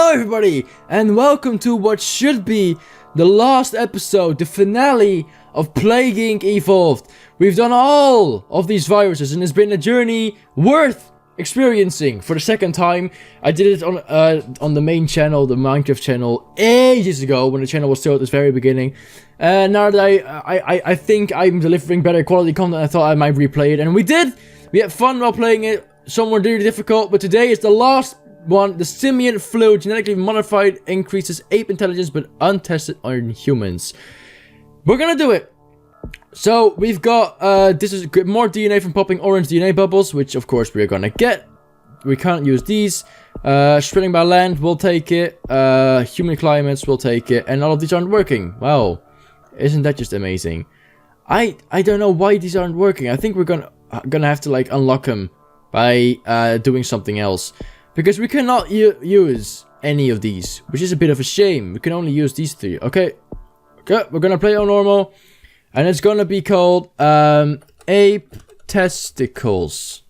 Hello everybody, and welcome to what should be the last episode, the finale of Plague Inc. Evolved. We've done all of these viruses, and it's been a journey worth experiencing for the second time. I did it on the main channel, the Minecraft channel, ages ago, when the channel was still at its very beginning. And now that I think I'm delivering better quality content, I thought I might replay it, and we did! We had fun while playing it. Some were really difficult, but today is the last one. The simian flu, genetically modified, increases ape intelligence but untested on humans. We're gonna do it. So we've got this is more DNA from popping orange DNA bubbles, which of course we're gonna get. We can't use these. Spreading by land, we'll take it. Human climates, we'll take it. And all of these aren't working. Wow, isn't that just amazing? I don't know why these aren't working. I think we're gonna have to like unlock them by doing something else. Because we cannot use any of these, which is a bit of a shame. We can only use these three. Okay, we're gonna play on normal, and it's gonna be called Ape Testicles.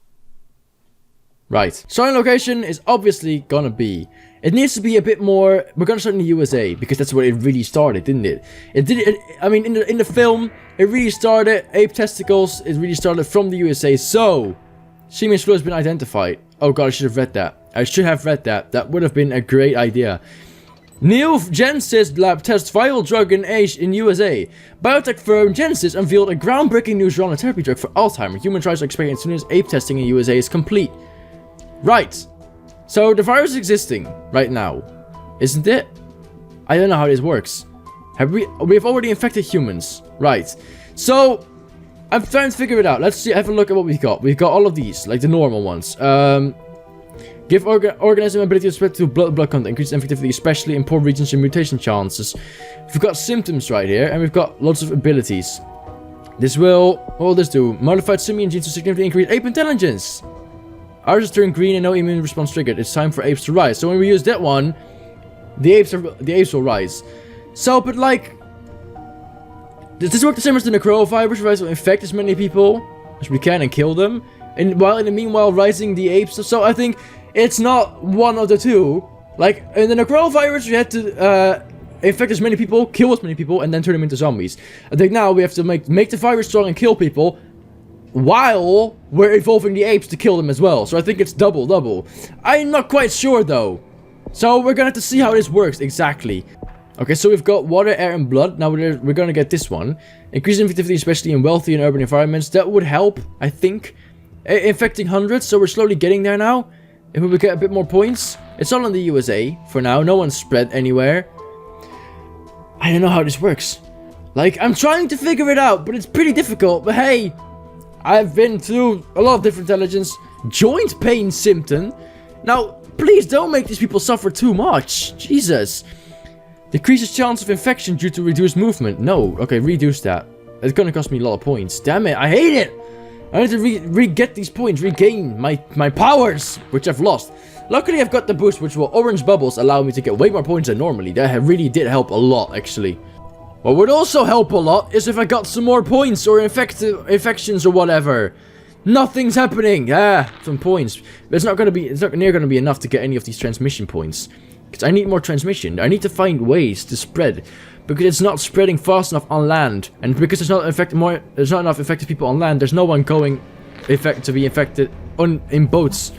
Right. Starting location is obviously gonna be. It needs to be a bit more. We're gonna start in the USA because that's where it really started, didn't it? I mean, in the film, it really started. Ape Testicles. It really started from the USA. So, simian flu has been identified. Oh god, I should have read that. That would have been a great idea. New Genesis lab tests viral drug in USA. Biotech firm Genesis unveiled a groundbreaking new genre therapy drug for Alzheimer's. Human trials are expected as soon as ape testing in USA is complete. Right. So the virus is existing right now, isn't it? I don't know how this works. We've already infected humans. Right. So I'm trying to figure it out. Let's see. Have a look at what we've got. We've got all of these, like the normal ones. Give organism ability to spread through blood content, increase infectivity, especially in poor regions and mutation chances. We've got symptoms right here, and we've got lots of abilities. This will, what will this do? Modified simian genes to significantly increase ape intelligence. Ours is turned green and no immune response triggered. It's time for apes to rise. So when we use that one, the apes will rise. So, but like, does this work the same as the necrovirus? Will infect as many people as we can and kill them, and while in the meanwhile rising the apes. So I think it's not one of the two. Like, in the necrovirus, we had to infect as many people, kill as many people, and then turn them into zombies. I think now we have to make the virus strong and kill people, while we're evolving the apes to kill them as well. So I think it's double. I'm not quite sure, though. So we're gonna have to see how this works exactly. Okay, so we've got water, air, and blood. Now we're gonna get this one. Increase infectivity, especially in wealthy and urban environments. That would help, I think. Infecting hundreds, so we're slowly getting there now. If we get a bit more points. It's all in the USA for now. No one's spread anywhere. I don't know how this works. Like, I'm trying to figure it out, but it's pretty difficult. But hey, I've been through a lot of different intelligence. Joint pain symptom. Now, please don't make these people suffer too much. Jesus. Decreases chance of infection due to reduced movement. No. Okay, reduce that. It's gonna cost me a lot of points. Damn it, I hate it. I need to re-get these points, regain my powers, which I've lost. Luckily, I've got the boost, which will orange bubbles allow me to get way more points than normally. That really did help a lot, actually. What would also help a lot is if I got some more points or infections or whatever. Nothing's happening. Some points. But it's not near gonna be enough to get any of these transmission points. Because I need more transmission. I need to find ways to spread. Because it's not spreading fast enough on land, and because there's not enough infected people on land, there's no one going to be infected in boats.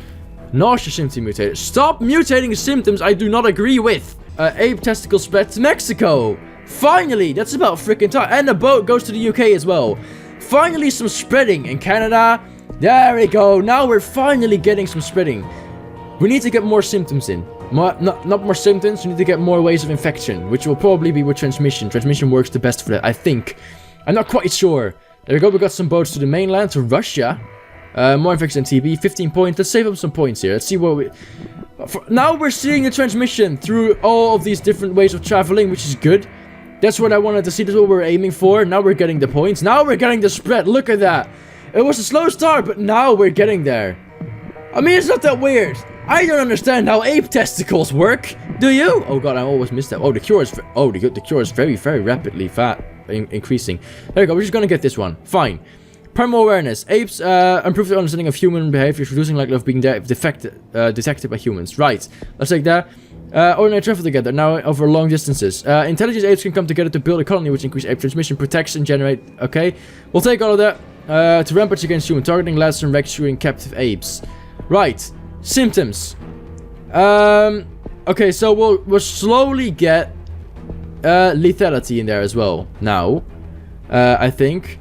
Nausea symptom mutated. Stop mutating symptoms I do not agree with. Ape testicle spread to Mexico. Finally, that's about freaking time. And the boat goes to the UK as well. Finally, some spreading in Canada. There we go. Now we're finally getting some spreading. We need to get more symptoms in. Not more symptoms, we need to get more ways of infection, which will probably be with transmission. Transmission works the best for that, I think. I'm not quite sure. There we go, we got some boats to the mainland, to Russia. More infection than TB, 15 points. Let's save up some points here. Let's see what we... Now we're seeing the transmission through all of these different ways of traveling, which is good. That's what I wanted to see, that's what we're aiming for. Now we're getting the points. Now we're getting the spread, look at that. It was a slow start, but now we're getting there. I mean, it's not that weird. I don't understand how ape testicles work. Do you? Oh god, I always miss that. Oh, the cure is very, very rapidly increasing. There we go. We're just gonna get this one. Fine. Primal awareness. Apes improve their understanding of human behavior, reducing likelihood of being detected by humans. Right. Let's take that. Ordinary travel together, now over long distances. Intelligent apes can come together to build a colony, which increase ape transmission, protects, and generate... Okay, we'll take all of that. To rampage against human targeting, lads and wrecks shooting captive apes. Right. Symptoms. Okay, so we'll slowly get lethality in there as well. Now, I think.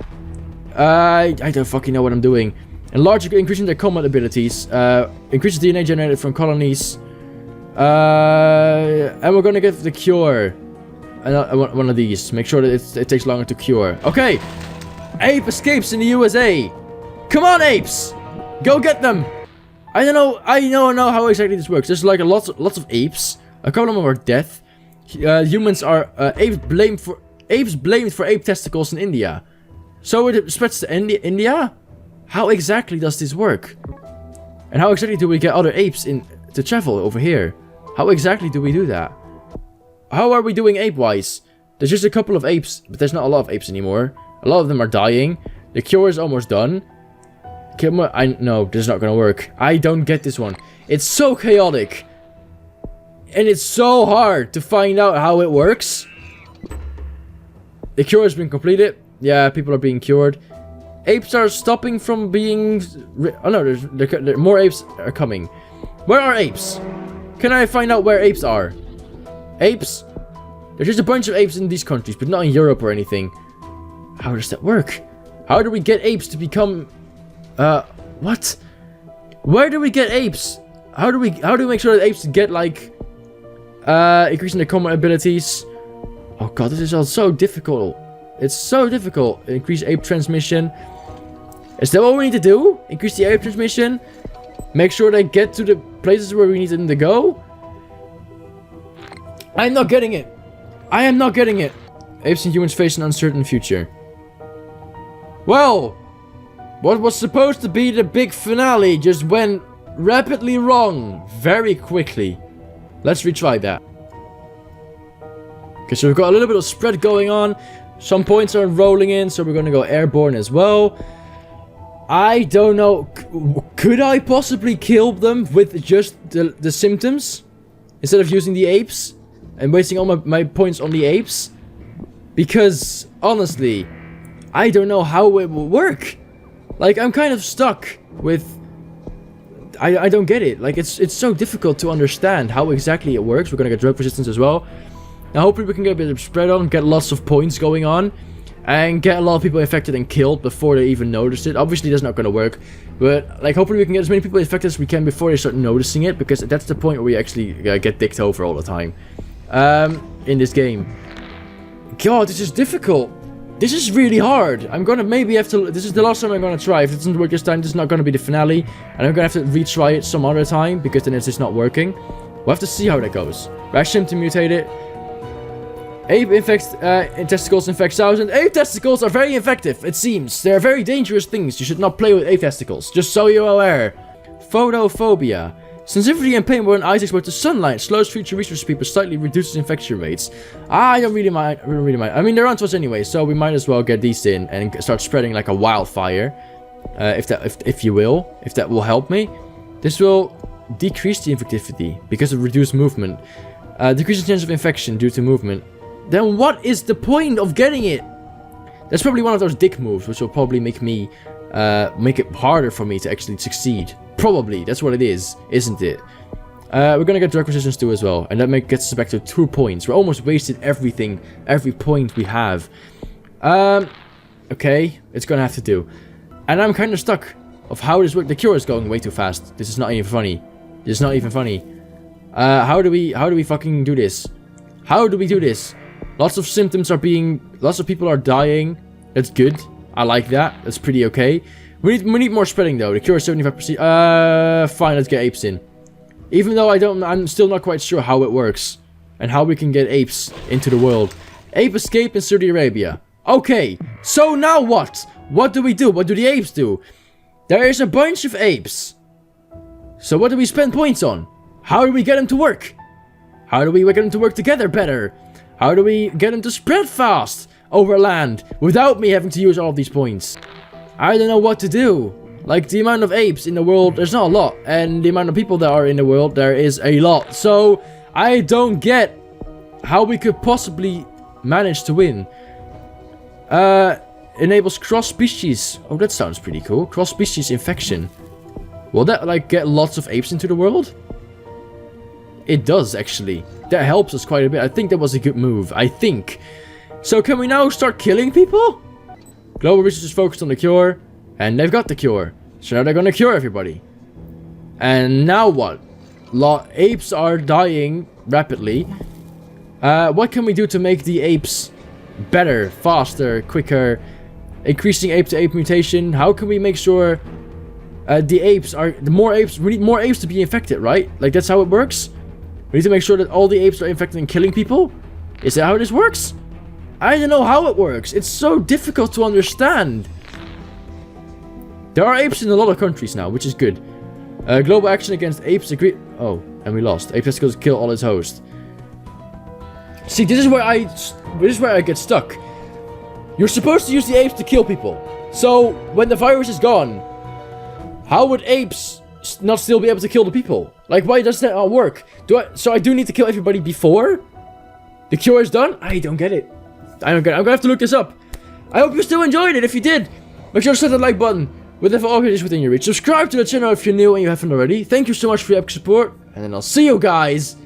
I don't fucking know what I'm doing. Enlarge, increasing their combat abilities. Increases DNA generated from colonies. And we're gonna give the cure. One of these. Make sure that it takes longer to cure. Okay. Ape escapes in the USA. Come on, apes. Go get them. I don't know how exactly this works. There's like lots of apes. A couple of them are death. Humans are apes blamed for ape testicles in India. So it spreads to India? How exactly does this work? And how exactly do we get other apes to travel over here? How exactly do we do that? How are we doing ape-wise? There's just a couple of apes, but there's not a lot of apes anymore. A lot of them are dying. The cure is almost done. No, this is not gonna work. I don't get this one. It's so chaotic. And it's so hard to find out how it works. The cure has been completed. Yeah, people are being cured. Apes are stopping from being... Oh no, there more apes are coming. Where are apes? Can I find out where apes are? Apes? There's just a bunch of apes in these countries, but not in Europe or anything. How does that work? How do we get apes to become... what? Where do we get apes? How do we make sure that apes get, like... increasing their combat abilities? Oh god, this is all so difficult. It's so difficult. Increase ape transmission. Is that what we need to do? Increase the ape transmission? Make sure they get to the places where we need them to go? I'm not getting it. I am not getting it. Apes and humans face an uncertain future. Well, what was supposed to be the big finale just went rapidly wrong very quickly. Let's retry that. Okay, so we've got a little bit of spread going on. Some points are rolling in, so we're going to go airborne as well. I don't know. Could I possibly kill them with just the symptoms? Instead of using the apes? And wasting all my points on the apes? Because, honestly, I don't know how it will work. Like, I'm kind of stuck with... I don't get it. Like, it's so difficult to understand how exactly it works. We're going to get drug resistance as well. Now, hopefully we can get a bit of spread on, get lots of points going on, and get a lot of people infected and killed before they even notice it. Obviously, that's not going to work, but, like, hopefully we can get as many people infected as we can before they start noticing it, because that's the point where we actually get dicked over all the time. In this game. God, this is difficult. This is really hard. I'm gonna maybe have to... This is the last time I'm gonna try. If it doesn't work this time, this is not gonna be the finale, and I'm gonna have to retry it some other time, because then it's just not working. We'll have to see how that goes. Rash him to mutate it. Ape infects testicles infect thousands. Ape testicles are very effective, it seems. They're very dangerous things. You should not play with ape testicles, just so you're aware. Photophobia. Sensitivity and pain when eyes exposed to sunlight slows future research people, slightly reduces infection rates. I don't really mind. I mean, they're onto us anyway, so we might as well get these in and start spreading like a wildfire. If you will, if that will help me. This will decrease the infectivity because of reduced movement. Decreases chance of infection due to movement. Then what is the point of getting it? That's probably one of those dick moves, which will probably make me, make it harder for me to actually succeed. Probably, that's what it is, isn't it? We're gonna get drug resistance too as well, and that gets us back to 2 points. We're almost wasted everything, every point we have. Okay, it's gonna have to do. And I'm kind of stuck of how this works. The cure is going way too fast. This is not even funny. This is not even funny. How do we fucking do this? How do we do this? Lots of symptoms are being... Lots of people are dying. That's good. I like that. That's pretty okay. We need more spreading though. The cure is 75%. Fine, let's get apes in. Even though I'm still not quite sure how it works. And how we can get apes into the world. Ape escape in Saudi Arabia. Okay, so now what? What do we do? What do the apes do? There is a bunch of apes. So what do we spend points on? How do we get them to work? How do we get them to work together better? How do we get them to spread fast over land without me having to use all of these points? I don't know what to do. Like, the amount of apes in the world, there's not a lot. And the amount of people that are in the world, there is a lot. So, I don't get how we could possibly manage to win. Enables cross-species. Oh, that sounds pretty cool. Cross-species infection. Will that, like, get lots of apes into the world? It does, actually. That helps us quite a bit. I think that was a good move. I think. So, can we now start killing people? Global research is focused on the cure. And they've got the cure. So now they're gonna cure everybody. And now what? Apes are dying rapidly. What can we do to make the apes better, faster, quicker? Increasing ape-to-ape mutation. How can we make sure the apes are... we need more apes to be infected, right? Like, that's how it works? We need to make sure that all the apes are infected and killing people? Is that how this works? I don't know how it works. It's so difficult to understand. There are apes in a lot of countries now, which is good. Global action against apes agree... Oh, and we lost. Ape has to kill all its hosts. See, this is where I get stuck. You're supposed to use the apes to kill people. So, when the virus is gone, how would apes not still be able to kill the people? Like, why does that not work? So I do need to kill everybody before the cure is done? I don't get it. I don't get it. I'm gonna have to look this up. I hope you still enjoyed it. If you did, make sure to hit that like button. Whatever object is within your reach. Subscribe to the channel if you're new and you haven't already. Thank you so much for your epic support. And then I'll see you guys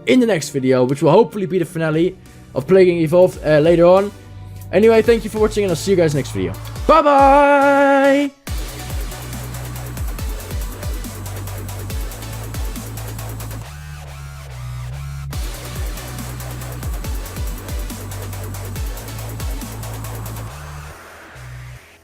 in the next video, which will hopefully be the finale of Plaguing Evolved later on. Anyway, thank you for watching and I'll see you guys next video. Bye bye!